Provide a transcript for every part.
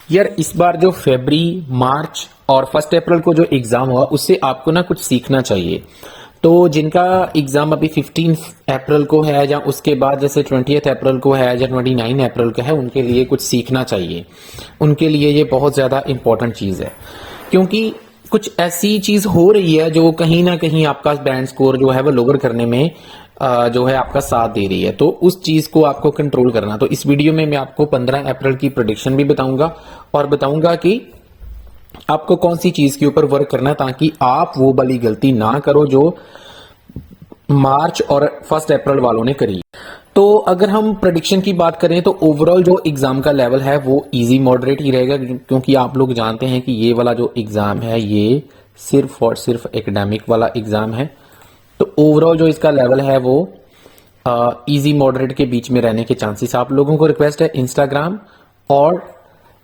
यार इस बार जो फरवरी, मार्च और 1 अप्रैल को जो एग्जाम हुआ उससे आपको ना कुछ सीखना चाहिए। तो जिनका एग्जाम अभी 15 अप्रैल को है या उसके बाद जैसे 20 अप्रैल को है या 29 अप्रैल को है, उनके लिए कुछ सीखना चाहिए। उनके लिए ये बहुत ज़्यादा इंपॉर्टेंट चीज़ है, क्योंकि कुछ ऐसी चीज़ हो रही है जो कहीं ना कहीं आपका बैंड स्कोर जो है वो लोअर करने में जो है आपका साथ दे रही है। तो उस चीज़ को आपको कंट्रोल करना। तो इस वीडियो में मैं आपको 15 अप्रैल की प्रेडिक्शन भी बताऊंगा और बताऊंगा कि आपको कौन सी चीज़ के ऊपर वर्क करना है, ताकि आप वो वाली गलती ना करो जो मार्च और 1 अप्रैल वालों ने करी। तो अगर हम प्रेडिक्शन की बात करें तो ओवरऑल जो एग्जाम का लेवल है वो इजी मॉडरेट ही रहेगा, क्योंकि आप लोग जानते हैं कि ये वाला जो एग्जाम है ये सिर्फ और सिर्फ एकेडमिक वाला एग्जाम है। तो ओवरऑल जो इसका लेवल है वो इजी मॉडरेट के बीच में रहने के चांसेस। आप लोगों को रिक्वेस्ट है इंस्टाग्राम और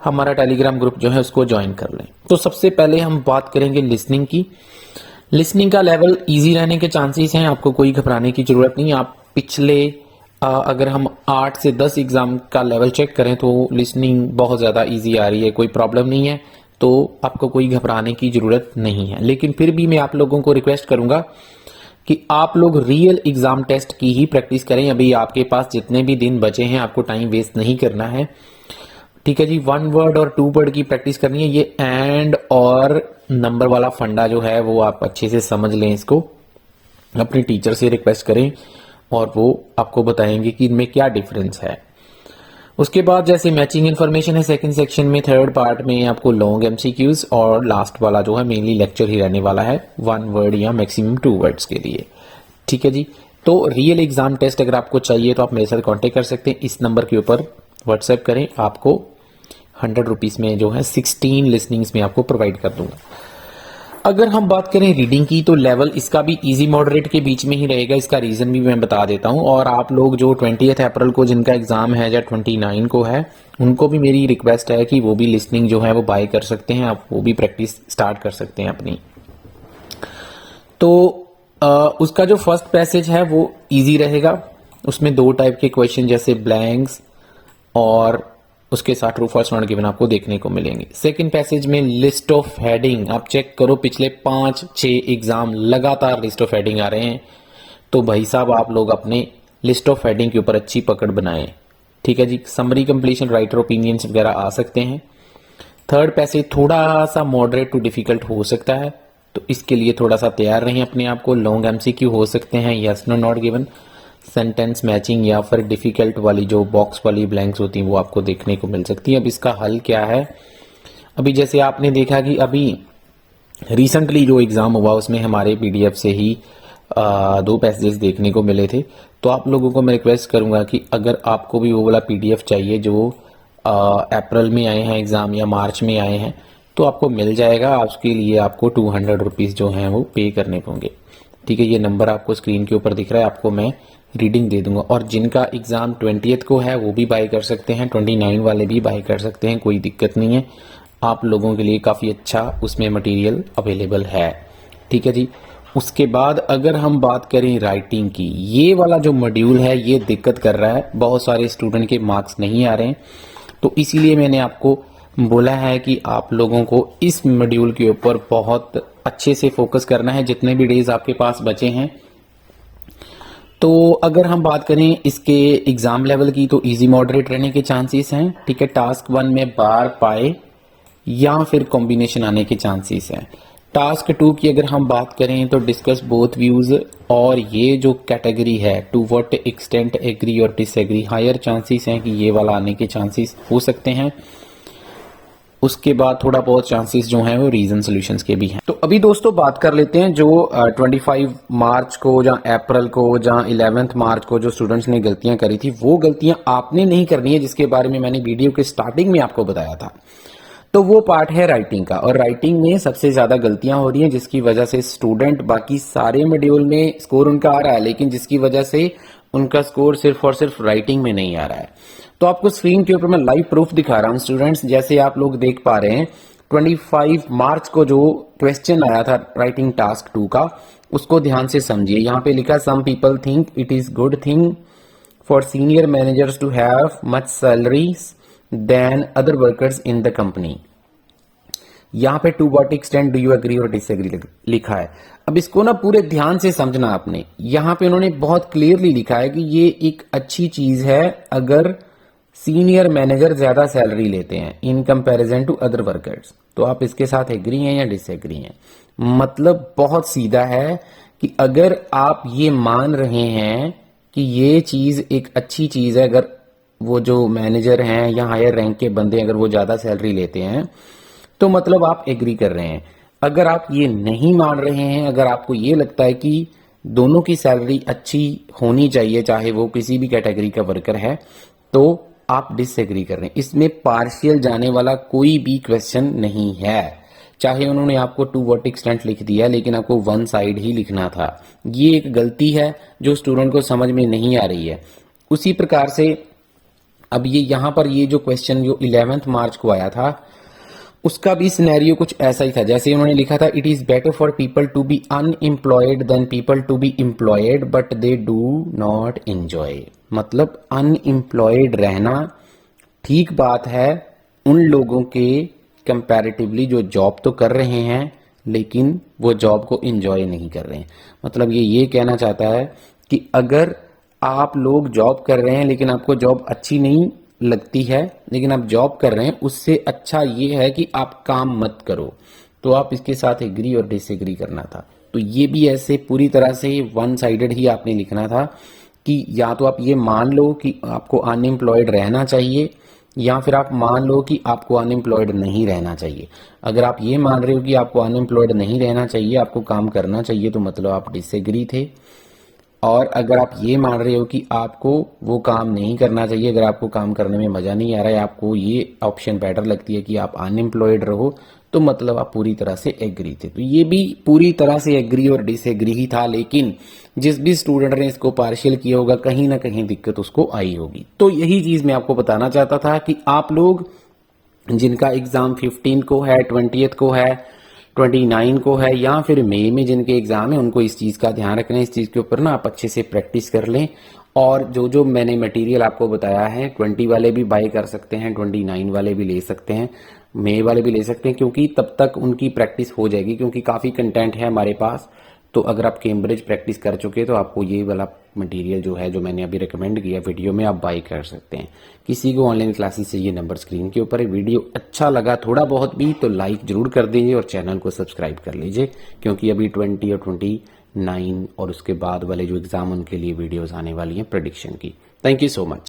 हमारा टेलीग्राम ग्रुप जो है उसको ज्वाइन कर लें। तो सबसे पहले हम बात करेंगे लिसनिंग की। लिसनिंग का लेवल इजी रहने के चांसेस हैं, आपको कोई घबराने की जरूरत नहीं। आप पिछले अगर हम 8 से 10 एग्जाम का लेवल चेक करें तो लिसनिंग बहुत ज़्यादा इजी आ रही है, कोई प्रॉब्लम नहीं है। तो आपको कोई घबराने की जरूरत नहीं है। लेकिन फिर भी मैं आप लोगों को रिक्वेस्ट करूंगा कि आप लोग रियल एग्जाम टेस्ट की ही प्रैक्टिस करें। अभी आपके पास जितने भी दिन बचे हैं आपको टाइम वेस्ट नहीं करना है, ठीक है जी। 1 वर्ड और 2 वर्ड की प्रैक्टिस करनी है। ये एंड और नंबर वाला फंडा जो है वो आप अच्छे से समझ लें। इसको अपने टीचर से रिक्वेस्ट करें और वो आपको बताएंगे कि इनमें क्या डिफरेंस है। उसके बाद जैसे मैचिंग इन्फॉर्मेशन है सेकंड सेक्शन में, थर्ड पार्ट में आपको लॉन्ग एमसीक्यूज और लास्ट वाला जो है मेनली लेक्चर ही रहने वाला है 1 वर्ड या मैक्सिमम 2 वर्ड्स के लिए, ठीक है जी। तो रियल एग्जाम टेस्ट अगर आपको चाहिए तो आप मेरे साथ कांटेक्ट कर सकते हैं। इस नंबर के ऊपर व्हाट्सएप करें, आपको 100 रुपीज़ में जो है 16 लिसनिंग्स में आपको प्रोवाइड कर दूंगा। अगर हम बात करें रीडिंग की तो लेवल इसका भी इजी मॉडरेट के बीच में ही रहेगा। इसका रीज़न भी मैं बता देता हूं। और आप लोग जो 20 अप्रैल को जिनका एग्ज़ाम है या 29 को है, उनको भी मेरी रिक्वेस्ट है कि वो भी लिसनिंग जो है वो बाय कर सकते हैं, आप वो भी प्रैक्टिस स्टार्ट कर सकते हैं अपनी। तो उसका जो फर्स्ट पैसेज है वो इजी रहेगा। उसमें 2 टाइप के क्वेश्चन जैसे ब्लैंक्स और उसके साथ ट्रू फॉल्स नॉट गिवन आपको देखने को मिलेंगे। सेकंड पैसेज में लिस्ट ऑफ हेडिंग आप चेक करो, पिछले 5-6 एग्जाम लगातार लिस्ट ऑफ हेडिंग आ रहे हैं। तो भाई साहब आप लोग अपने लिस्ट ऑफ हेडिंग के ऊपर अच्छी पकड़ बनाएं, ठीक है जी। समरी कंप्लीशन, राइटर ओपिनियंस वगैरह आ सकते हैं। थर्ड पैसेज थोड़ा सा मॉडरेट टू डिफिकल्ट हो सकता है, तो इसके लिए थोड़ा सा तैयार रहें अपने आप को। लॉन्ग एमसीक्यू हो सकते हैं, yes no not given, sentence matching या फिर डिफिकल्ट वाली जो बॉक्स वाली ब्लैंक्स होती हैं वो आपको देखने को मिल सकती है। अब इसका हल क्या है? अभी जैसे आपने देखा कि अभी रिसेंटली जो एग्जाम हुआ उसमें हमारे पीडीएफ से ही 2 पैसेजेस देखने को मिले थे। तो आप लोगों को मैं रिक्वेस्ट करूंगा कि अगर आपको भी वो वाला पीडीएफ चाहिए जो अप्रैल में आए हैं एग्जाम या मार्च में आए हैं, तो आपको मिल जाएगा। उसके लिए आपको 200 रुपीज़ जो हैं वो पे करने होंगे, ठीक है। ये नंबर आपको स्क्रीन के ऊपर दिख रहा है, आपको मैं रीडिंग दे दूंगा। और जिनका एग्जाम 20 को है वो भी बाय कर सकते हैं, 29 वाले भी बाय कर सकते हैं, कोई दिक्कत नहीं है। आप लोगों के लिए काफ़ी अच्छा उसमें मटेरियल अवेलेबल है, ठीक है जी। उसके बाद अगर हम बात करें राइटिंग की, ये वाला जो मॉड्यूल है ये दिक्कत कर रहा है, बहुत सारे स्टूडेंट के मार्क्स नहीं आ रहे हैं। तो इसीलिए मैंने आपको बोला है कि आप लोगों को इस मॉड्यूल के ऊपर बहुत अच्छे से फोकस करना है जितने भी डेज आपके पास बचे हैं। तो अगर हम बात करें इसके एग्जाम लेवल की तो इजी मॉडरेट रहने के चांसेस हैं, ठीक है। टास्क 1 में बार पाए या फिर कॉम्बिनेशन आने के चांसेस हैं। टास्क 2 की अगर हम बात करें तो डिस्कस बोथ व्यूज, और ये जो कैटेगरी है टू व्हाट एक्सटेंट एग्री और डिसएग्री, हायर चांसेस हैं कि ये वाला आने के चांसेस हो सकते हैं। उसके बाद थोड़ा बहुत चांसेस जो हैं वो रीजन सॉल्यूशंस के भी हैं। तो अभी दोस्तों बात कर लेते हैं जो 25 मार्च को या अप्रैल को या 11 मार्च को जो स्टूडेंट्स ने गलतियां करी थी, वो गलतियां आपने नहीं करनी है, जिसके बारे में मैंने वीडियो के स्टार्टिंग में आपको बताया था। तो वो पार्ट है राइटिंग का, और राइटिंग में सबसे ज्यादा गलतियां हो रही हैं जिसकी वजह से स्टूडेंट बाकी सारे मॉड्यूल में स्कोर उनका आ रहा है, लेकिन जिसकी वजह से उनका स्कोर सिर्फ और सिर्फ राइटिंग में नहीं आ रहा है। तो आपको स्क्रीन के ऊपर मैं लाइव प्रूफ दिखा रहा हूं स्टूडेंट्स, जैसे आप लोग देख पा रहे हैं 25 मार्च को जो क्वेश्चन आया था राइटिंग टास्क 2 का, उसको ध्यान से समझिए। यहाँ पे लिखा some people think it is good thing for senior managers to have much salaries than other workers in the company. यहां पे to what extent do you agree और डिसएग्री लिखा है। अब इसको ना पूरे ध्यान से समझना आपने। यहां पे उन्होंने बहुत क्लियरली लिखा है कि ये एक अच्छी चीज है अगर सीनियर मैनेजर ज्यादा सैलरी लेते हैं in comparison to other workers. तो आप इसके साथ एग्री हैं या डिसएग्री हैं? मतलब बहुत सीधा है कि अगर आप ये मान रहे हैं कि ये चीज एक अच्छी चीज है, अगर वो जो मैनेजर हैं या हायर रैंक के बंदे अगर वो ज्यादा सैलरी लेते हैं, तो मतलब आप एग्री कर रहे हैं। अगर आप ये नहीं मान रहे हैं, अगर आपको ये लगता है कि दोनों की सैलरी अच्छी होनी चाहिए चाहे वो किसी भी कैटेगरी का वर्कर है, तो आप डिसएग्री कर रहे हैं। इसमें पार्शियल जाने वाला कोई भी क्वेश्चन नहीं है। चाहे उन्होंने आपको टू व्हाट एक्सटेंट लिख दिया लेकिन आपको वन साइड ही लिखना था। ये एक गलती है जो स्टूडेंट को समझ में नहीं आ रही है। उसी प्रकार से अब ये यहां पर ये जो क्वेश्चन जो 11 मार्च को आया था उसका भी सिनेरियो कुछ ऐसा ही था। जैसे उन्होंने लिखा था, it is better for people to be unemployed than people to be employed but they do not enjoy. मतलब अनएम्प्लॉयड रहना ठीक बात है उन लोगों के कंपैरेटिवली जो जॉब तो कर रहे हैं लेकिन वो जॉब को एंजॉय नहीं कर रहे हैं। मतलब ये कहना चाहता है कि अगर आप लोग जॉब कर रहे हैं लेकिन आपको जॉब अच्छी नहीं लगती है लेकिन आप जॉब कर रहे हैं, उससे अच्छा ये है कि आप काम मत करो। तो आप इसके साथ एग्री और डिसएग्री करना था। तो ये भी ऐसे पूरी तरह से वन साइडेड ही आपने लिखना था कि या तो आप ये मान लो कि आपको अनएम्प्लॉयड रहना चाहिए या फिर आप मान लो कि आपको अनएम्प्लॉयड नहीं रहना चाहिए। अगर आप ये मान रहे हो कि आपको अनएम्प्लॉयड नहीं रहना चाहिए, आपको काम करना चाहिए, तो मतलब आप डिसएग्री थे। और अगर आप ये मान रहे हो कि आपको वो काम नहीं करना चाहिए, अगर आपको काम करने में मजा नहीं आ रहा है, आपको ये ऑप्शन बेटर लगती है कि आप अनएम्प्लॉयड रहो, तो मतलब आप पूरी तरह से एग्री थे। तो ये भी पूरी तरह से एग्री और डिसएग्री ही था, लेकिन जिस भी स्टूडेंट ने इसको पार्शियल किया होगा कहीं ना कहीं दिक्कत उसको आई होगी। तो यही चीज मैं आपको बताना चाहता था कि आप लोग जिनका एग्जाम 15 को है, 20th को है, 29 को है या फिर मई में जिनके एग्जाम है, उनको इस चीज का ध्यान रखना है। इस चीज के ऊपर ना आप अच्छे से प्रैक्टिस कर लें। और जो जो मैंने मटेरियल आपको बताया है, 20 वाले भी बाय कर सकते हैं, 29 वाले भी ले सकते हैं, मई वाले भी ले सकते हैं, क्योंकि तब तक उनकी प्रैक्टिस हो जाएगी, क्योंकि काफी कंटेंट है हमारे पास। तो अगर आप कैम्ब्रिज प्रैक्टिस कर चुके तो आपको ये वाला मटेरियल जो है, जो मैंने अभी रिकमेंड किया वीडियो में, आप बाय कर सकते हैं। किसी को ऑनलाइन क्लासेस से ये नंबर स्क्रीन के ऊपर है। वीडियो अच्छा लगा थोड़ा बहुत भी तो लाइक जरूर कर दीजिए और चैनल को सब्सक्राइब कर लीजिए, क्योंकि अभी 20 और 29 और उसके बाद वाले जो एग्जाम उनके लिए वीडियोस आने वाली हैं प्रेडिक्शन की। Thank you so much.